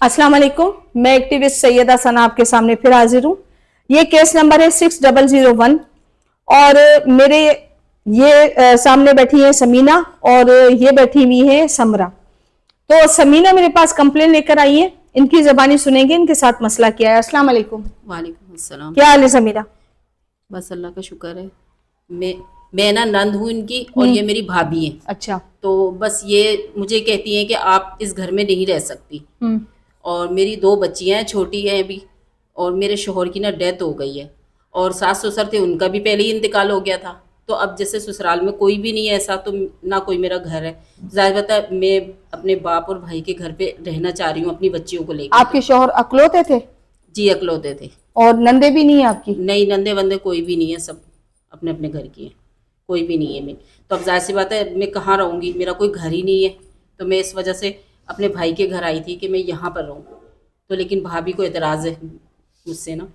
अस्सलाम वालेकुम, मैं एक्टिविस्ट सैयदा सना आपके सामने फिर हाजिर हूँ। ये केस नंबर है 6001 और मेरे ये सामने बैठी है समीना और ये बैठी हुई है समरा। तो समीना मेरे पास कंप्लेन लेकर आई है, इनकी ज़बानी सुनेंगे इनके साथ मसला क्या है। अस्सलाम वालेकुम। वालेकुम अस्सलाम। क्या हाल है समीना? बस अल्लाह का शुक्र है। मैं ना नंद हूँ इनकी और ये मेरी भाभी है। अच्छा। तो बस ये मुझे कहती हैं कि आप इस घर में नहीं रह सकती। और मेरी 2 बच्चियां हैं, छोटी हैं अभी, और मेरे शोहर की ना डेथ हो गई है और सास ससुर थे उनका भी पहले ही इंतकाल हो गया था। तो अब जैसे ससुराल में कोई भी नहीं है ऐसा, तो ना कोई मेरा घर है। जाहिर बात है मैं अपने बाप और भाई के घर पे रहना चाह रही हूँ अपनी बच्चियों को लेकर। आपके शौहर अकलौते थे? जी अकलौते थे। और नंदे भी नहीं है आपकी? नहीं, नंदे वंदे कोई भी नहीं है, सब अपने अपने घर की है, कोई भी नहीं है। मैं तो अब जाहिर सी बात है मैं कहाँ रहूँगी, मेरा कोई घर ही नहीं है। तो मैं इस वजह से अपने भाई के घर आई थी कि मैं यहाँ पर रहूँ। तो लेकिन भाभी को एतराज़ है मुझसे ना।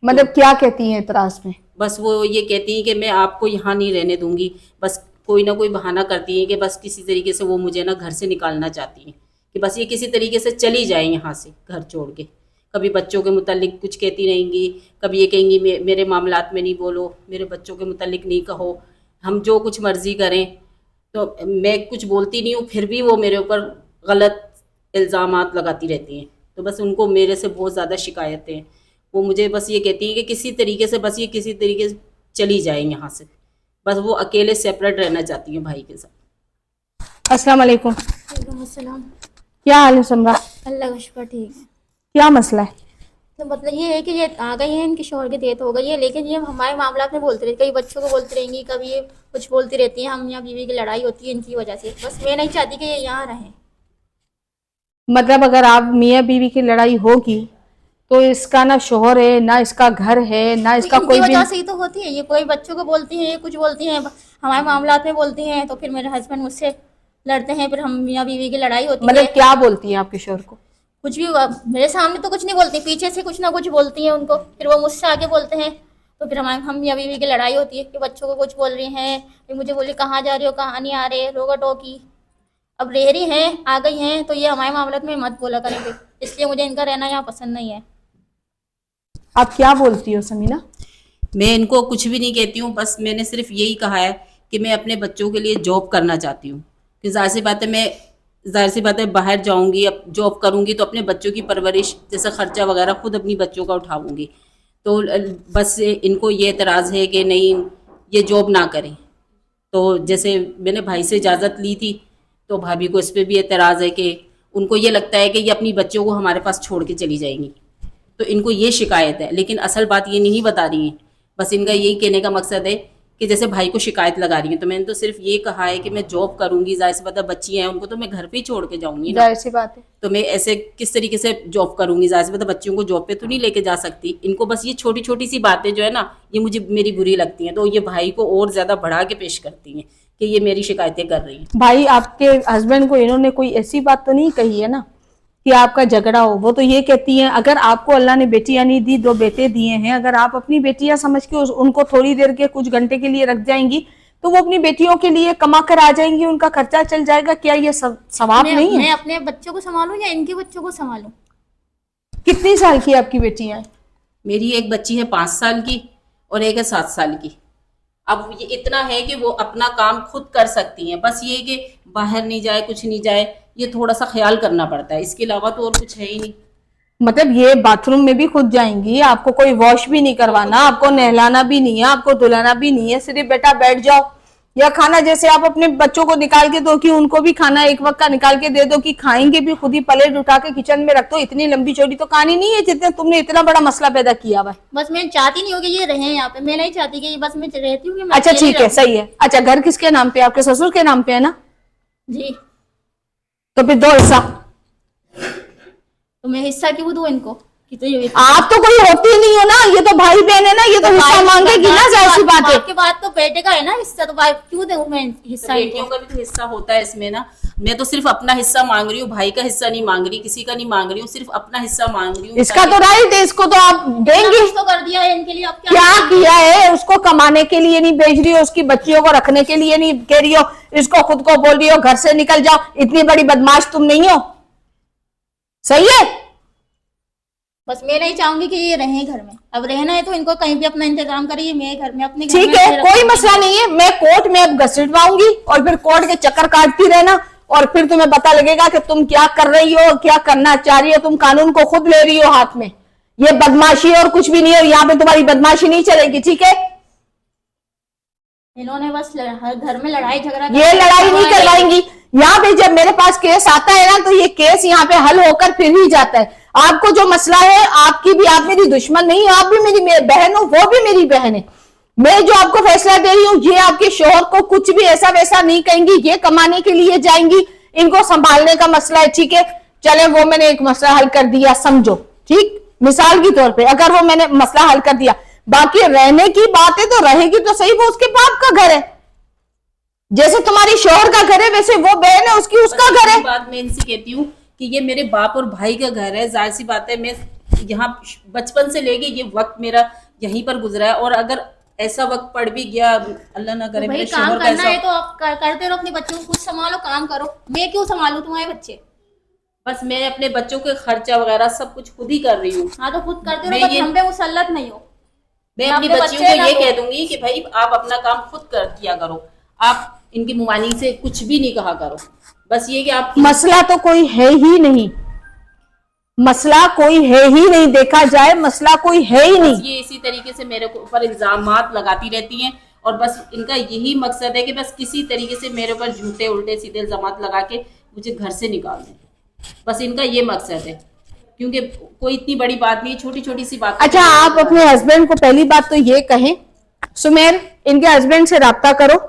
मतलब क्या कहती हैं एतराज़ में? बस वो ये कहती हैं कि मैं आपको यहाँ नहीं रहने दूंगी। बस कोई ना कोई बहाना करती हैं कि बस किसी तरीके से वो मुझे ना घर से निकालना चाहती हैं कि बस ये किसी तरीके से चली जाएं यहाँ से घर छोड़ के। कभी बच्चों के मुतालिक कुछ कहती रहेंगी, कभी ये कहेंगी मेरे मामलात में नहीं बोलो, मेरे बच्चों के मुतालिक नहीं कहो, हम जो कुछ मर्जी करें। तो मैं कुछ बोलती नहीं हूँ, फिर भी वो मेरे ऊपर गलत इल्ज़ामात लगाती रहती हैं। तो बस उनको मेरे से बहुत ज़्यादा शिकायतें हैं। वो मुझे बस ये कहती हैं कि किसी तरीके से बस ये किसी तरीके से चली जाएं यहाँ से। बस वो अकेले सेपरेट रहना चाहती हैं भाई के साथ। अस्सलाम वालेकुम। वालेकुम अस्सलाम। क्या हाल है समरा? अल्लाह का शुक्र ठीक है। क्या मसला है? तो मतलब ये है कि ये आ गई है, इनकी शोहर की डेथ हो गई है, लेकिन ये हमारे मामला में बोलती रहती, कभी बच्चों को बोलती रहेंगी, कभी ये कुछ बोलती रहती है। हम यहाँ बीवी की लड़ाई होती है इनकी वजह से। बस मैं नहीं चाहती कि ये यहाँ रहें। मतलब अगर आप मियाँ बीवी की लड़ाई होगी तो इसका ना शोहर है, ना इसका घर है, ना इसका तो कोई इनकी भी। वजह से ही तो होती है। ये कोई बच्चों को बोलती है, ये कुछ बोलती हैं, हमारे मामला में बोलती हैं, तो फिर मेरे हस्बैंड मुझसे लड़ते हैं, फिर हम मियाँ बीवी की लड़ाई होती है। मतलब क्या बोलती हैं आपके शोहर को? कुछ भी मेरे सामने तो कुछ नहीं बोलती, पीछे से कुछ ना कुछ बोलती हैं उनको, फिर वो मुझसे आगे बोलते हैं। तो फिर हम मियाँ बीवी की लड़ाई होती है कि बच्चों को कुछ बोल रही हैं, फिर मुझे बोले कहाँ जा रही हो, कहाँ नहीं आ रहे, रोका टोकी। अब रह रही हैं, आ गई हैं, तो ये हमारे मामले में मत बोला करेंगे, इसलिए मुझे इनका रहना यहाँ पसंद नहीं है। आप क्या बोलती हो समीना? मैं इनको कुछ भी नहीं कहती हूँ, बस मैंने सिर्फ यही कहा है कि मैं अपने बच्चों के लिए जॉब करना चाहती हूँ। कि जाहिर सी बात है बाहर जाऊँगी, अब जॉब करूँगी तो अपने बच्चों की परवरिश जैसे खर्चा वगैरह खुद अपनी बच्चों का उठाऊँगी। तो बस इनको ये एतराज़ है कि नहीं ये जॉब ना करें। तो जैसे मैंने भाई से इजाज़त ली थी, तो भाभी को इस पर भी एतराज़ है कि उनको ये लगता है कि ये अपनी बच्चों को हमारे पास छोड़ के चली जाएंगी। तो इनको ये शिकायत है, लेकिन असल बात ये नहीं बता रही हैं। बस इनका यही कहने का मकसद है कि जैसे भाई को शिकायत लगा रही हैं। तो मैंने तो सिर्फ ये कहा है कि मैं जॉब करूंगी, जाहिर सी बात है बच्ची हैं उनको तो मैं घर पे ही छोड़ के जाऊंगी ना। जाहिर सी बात है। तो मैं ऐसे किस तरीके से जॉब करूंगी, जाहिर सी बात है बच्चियों को जॉब पे तो नहीं लेके जा सकती। इनको बस ये छोटी छोटी सी बातें जो है ना, ये मुझे मेरी बुरी लगती हैं, तो ये भाई को और ज्यादा बढ़ा के पेश करती हैं कि ये मेरी शिकायतें कर रही हैं। भाई आपके हस्बैंड को इन्होंने कोई ऐसी बात तो नहीं कही है ना कि आपका झगड़ा हो? वो तो ये कहती हैं अगर आपको अल्लाह ने बेटियां नहीं दी, 2 बेटे दिए हैं, अगर आप अपनी बेटियां समझ के उनको थोड़ी देर के कुछ घंटे के लिए रख जाएंगी तो वो अपनी बेटियों के लिए कमा कर आ जाएंगी, उनका खर्चा चल जाएगा। क्या ये सवाब नहीं है? मैं अपने बच्चों को संभालूं या इनके बच्चों को संभालूं? कितनी साल की आपकी बेटियां हैं? मेरी एक बच्ची है 5 साल की और एक है 7 साल की। अब ये इतना है कि वो अपना काम खुद कर सकती हैं, बस ये कि बाहर नहीं जाए, कुछ नहीं जाए, ये थोड़ा सा ख्याल करना पड़ता है, इसके अलावा तो और कुछ है ही नहीं। मतलब ये बाथरूम में भी खुद जाएंगी, आपको कोई वॉश भी नहीं करवाना, आपको नहलाना भी नहीं है, आपको धुलाना भी नहीं है, सिर्फ बेटा बैठ जाओ। या खाना जैसे आप अपने बच्चों को निकाल के दो कि उनको भी खाना एक वक्त का निकाल के दे दो कि खाएंगे भी, खुद ही प्लेट उठा के किचन में रख दो। इतनी लंबी चौड़ी तो कहानी नहीं है जितने तुमने इतना बड़ा मसला पैदा किया हुआ है। बस मैं चाहती नहीं हूँ कि ये रहें यहाँ पे, मैं नहीं चाहती कि ये, बस मैं रहती हूँ कि मैं अच्छा अकेली ठीक है, रहूं। सही है। अच्छा घर किसके नाम पे? आपके ससुर के नाम पे है ना? जी। तो फिर 2 हिस्सा। तो मैं हिस्सा क्यों दूं इनको कि तो ये आप तो कोई होती नहीं हो ना, ये तो भाई बहन है ना, ये तो हिस्सा मांगेगी ना, जाहिर सी बात है। आपके बाद तो बेटे का है ना हिस्सा, तो भाई क्यों दूं मैं हिस्सा बेटियों का भी तो हिस्सा होता है इसमें ना। मैं तो सिर्फ अपना हिस्सा मांग रही हूँ, भाई का हिस्सा नहीं मांग रही, किसी का नहीं मांग रही हूँ, सिर्फ अपना हिस्सा मांग रही हूँ। इसका तो राइट है, इसको तो आप देंगे। तो कर दिया है इनके लिए, अब क्या किया है? उसको कमाने के लिए नहीं भेज रही हो, उसकी बच्चियों को रखने के लिए नहीं कह रही हो, इसको खुद को बोल रही हो घर से निकल जाओ। इतनी बड़ी बदमाश तुम नहीं हो, सही है? बस मैं नहीं चाहूंगी कि ये रहें घर में। अब रहना है तो इनको कहीं भी अपना इंतजाम करिए, मैं घर में अपने घर ठीक में है, रखूंगी। कोई मसला नहीं है। मैं कोर्ट में अब घसीटवाऊंगी और फिर कोर्ट के चक्कर काटती रहना और फिर तुम्हें पता लगेगा कि तुम क्या कर रही हो, क्या करना चाह रही हो। तुम कानून को खुद ले रही हो हाथ में। ये बदमाशी और कुछ भी नहीं है, यहाँ पे तुम्हारी बदमाशी नहीं चलेगी, ठीक है। इन्होंने बस हर घर में लड़ाई झगड़ा ये लड़ाई नहीं करवाएंगी। यहाँ पे जब मेरे पास केस आता है ना, तो ये केस यहाँ पे हल होकर फिर ही जाता है। आपको जो मसला है, आपकी भी, आप मेरी दुश्मन नहीं हो, आप भी मेरी बहन हो, वो भी मेरी बहन है। मैं जो आपको फैसला दे रही हूँ, ये आपके शोहर को कुछ भी ऐसा वैसा नहीं कहेंगी। ये कमाने के लिए जाएंगी, इनको संभालने का मसला है, ठीक है। चले, वो मैंने एक मसला हल कर दिया, समझो, ठीक, मिसाल के तौर पे अगर वो मैंने मसला हल कर दिया। बाकी रहने की बात है तो रहेगी तो सही, वो उसके बाप का घर है। जैसे तुम्हारी शोहर का घर है, वैसे वो बहन है उसकी, उसका घर है। बात मैं इनसे कहती हूँ कि ये मेरे बाप और भाई का घर है। जाहिर सी बात है, मैं यहाँ बचपन से लेके ये वक्त मेरा यहीं पर गुजरा है, और अगर ऐसा वक्त पड़ भी गया, अल्लाह ना करे, भाई मेरे काम शोहर का करना ऐसा, है तो आप करते रहो, अपने बच्चों को खुद संभालो, काम करो। मैं क्यों संभालू तुम्हारे बच्चे? बस मैं अपने बच्चों के खर्चा वगैरह सब कुछ खुद ही कर रही हूँ। हाँ तो खुद करते मैं रहो, बस ये- हम पे मुसल्लत नहीं हो। मैं ना अपनी अपने बच्चियों बच्चे को ना ये तो- कह दूंगी कि भाई आप अपना काम खुद किया करो, आप इनकी मुमानी से कुछ भी नहीं कहा करो। बस ये कि आप मसला तो कोई है ही नहीं, मसला कोई है ही नहीं, देखा जाए मसला कोई है ही बस नहीं। ये इसी तरीके से मेरे ऊपर इल्जामात लगाती रहती हैं, और बस इनका यही मकसद है कि बस किसी तरीके से मेरे ऊपर झूठे उल्टे सीधे इल्जामात लगा के मुझे घर से निकाल दें। बस इनका ये मकसद है, क्योंकि कोई इतनी बड़ी बात नहीं है, छोटी छोटी सी बात। अच्छा, आप अपने हस्बैंड को पहली बात तो ये कहें, सुमेर, इनके हस्बैंड से राब्ता करो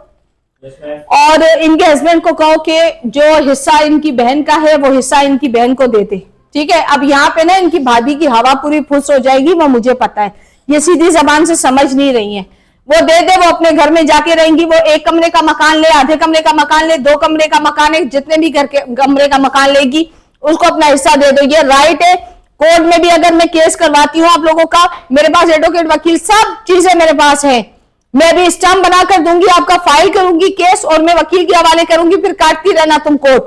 और इनके हस्बैंड को कहो कि जो हिस्सा इनकी बहन का है वो हिस्सा इनकी बहन को दे दे, ठीक है। अब यहाँ पे ना इनकी भाभी की हवा पूरी फुस हो जाएगी, वो मुझे पता है। ये सीधी जबान से समझ नहीं रही है। वो दे दे, वो अपने घर में जाके रहेंगी। वो एक कमरे का मकान ले, आधे कमरे का मकान ले, 2 कमरे का मकान है, जितने भी घर के कमरे का मकान लेगी उसको अपना हिस्सा दे दो। ये राइट है। कोर्ट में भी अगर मैं केस करवाती हूँ आप लोगों का, मेरे पास एडवोकेट, वकील, सब चीजें मेरे पास है। मैं भी स्टाम्प बना कर दूंगी, आपका फाइल करूंगी केस, और मैं वकील के हवाले करूंगी, फिर काटती रहना तुम कोर्ट।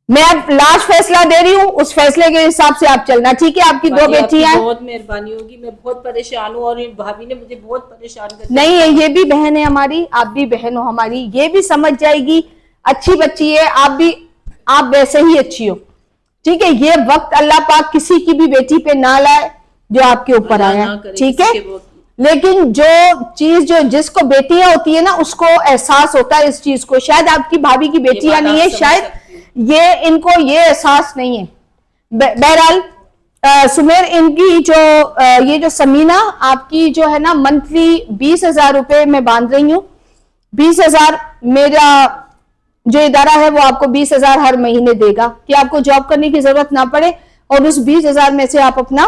मैं अब लास्ट फैसला दे रही हूँ, उस फैसले के हिसाब से आप चलना, ठीक है। आपकी 2 बेटियां हैं। बहुत मेहरबानी होगी, मैं बहुत परेशान हूँ, और भाभी ने मुझे बहुत परेशान कर दिया। नहीं है, ये भी बहन है हमारी, आप भी बहन हो हमारी, ये भी समझ जाएगी। अच्छी बच्ची है, आप वैसे ही अच्छी हो, ठीक है। ये वक्त अल्लाह पाक किसी की भी बेटी पे ना लाए जो आपके ऊपर अल्लाह आया, ना करे ठीक किसी है। के वो- लेकिन जो चीज जो जिसको बेटियां होती है ना, उसको एहसास होता है इस चीज को। शायद आपकी भाभी की बेटियां बात नहीं आप है, समझ शायद सकती ये इनको ये एहसास नहीं है। बहरहाल सुमेर, इनकी जो ये जो समीना आपकी जो है ना, मंथली 20,000 रुपए मैं बांध रही हूँ। 20,000 मेरा जो इदारा है वो आपको 20,000 हर महीने देगा, कि आपको जॉब करने की जरूरत ना पड़े, और उस 20,000 में से आप अपना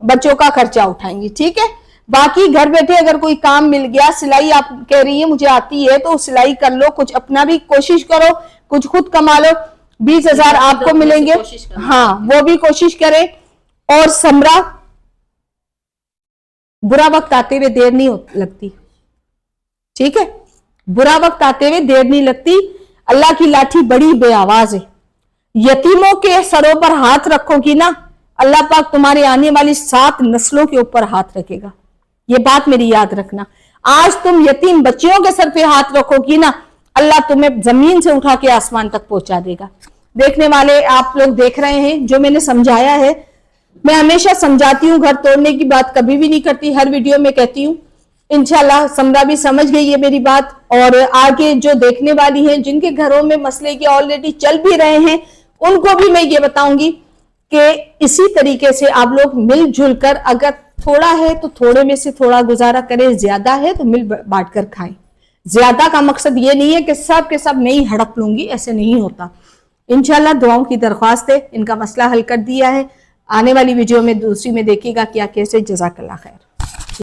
बच्चों का खर्चा उठाएंगी, ठीक है। बाकी घर बैठे अगर कोई काम मिल गया, सिलाई आप कह रही है मुझे आती है, तो सिलाई कर लो, कुछ अपना भी कोशिश करो, कुछ खुद कमा लो, 20,000 आपको मिलेंगे। हाँ, वो भी कोशिश करें। और समरा, बुरा वक्त आते हुए देर नहीं लगती, ठीक है। बुरा वक्त आते हुए देर नहीं लगती। अल्लाह की लाठी बड़ी बेआवाज है। यतीमों के सरों पर हाथ रखोगी ना, अल्लाह पाक तुम्हारे आने वाली 7 नस्लों के ऊपर हाथ रखेगा। ये बात मेरी याद रखना। आज तुम यतीम बच्चियों के सर पे हाथ रखोगी ना, अल्लाह तुम्हें जमीन से उठा के आसमान तक पहुंचा देगा। देखने वाले आप लोग देख रहे हैं, जो मैंने समझाया है, मैं हमेशा समझाती हूँ, घर तोड़ने की बात कभी भी नहीं करती, हर वीडियो में कहती हूँ। इंशाल्लाह समरा भी समझ गई है मेरी बात, और आगे जो देखने वाली हैं, जिनके घरों में मसले के ऑलरेडी चल भी रहे हैं, उनको भी मैं ये बताऊंगी कि इसी तरीके से आप लोग मिलजुल कर, अगर थोड़ा है तो थोड़े में से थोड़ा गुजारा करें, ज्यादा है तो मिल बांट कर खाएं। ज्यादा का मकसद ये नहीं है कि सब के सब मैं ही हड़प लूंगी, ऐसे नहीं होता। इंशाल्लाह दुआओं की दरख्वास्त है, इनका मसला हल कर दिया है। आने वाली वीडियो में दूसरी में देखिएगा क्या कैसे। जज़ाकल्लाह खैर।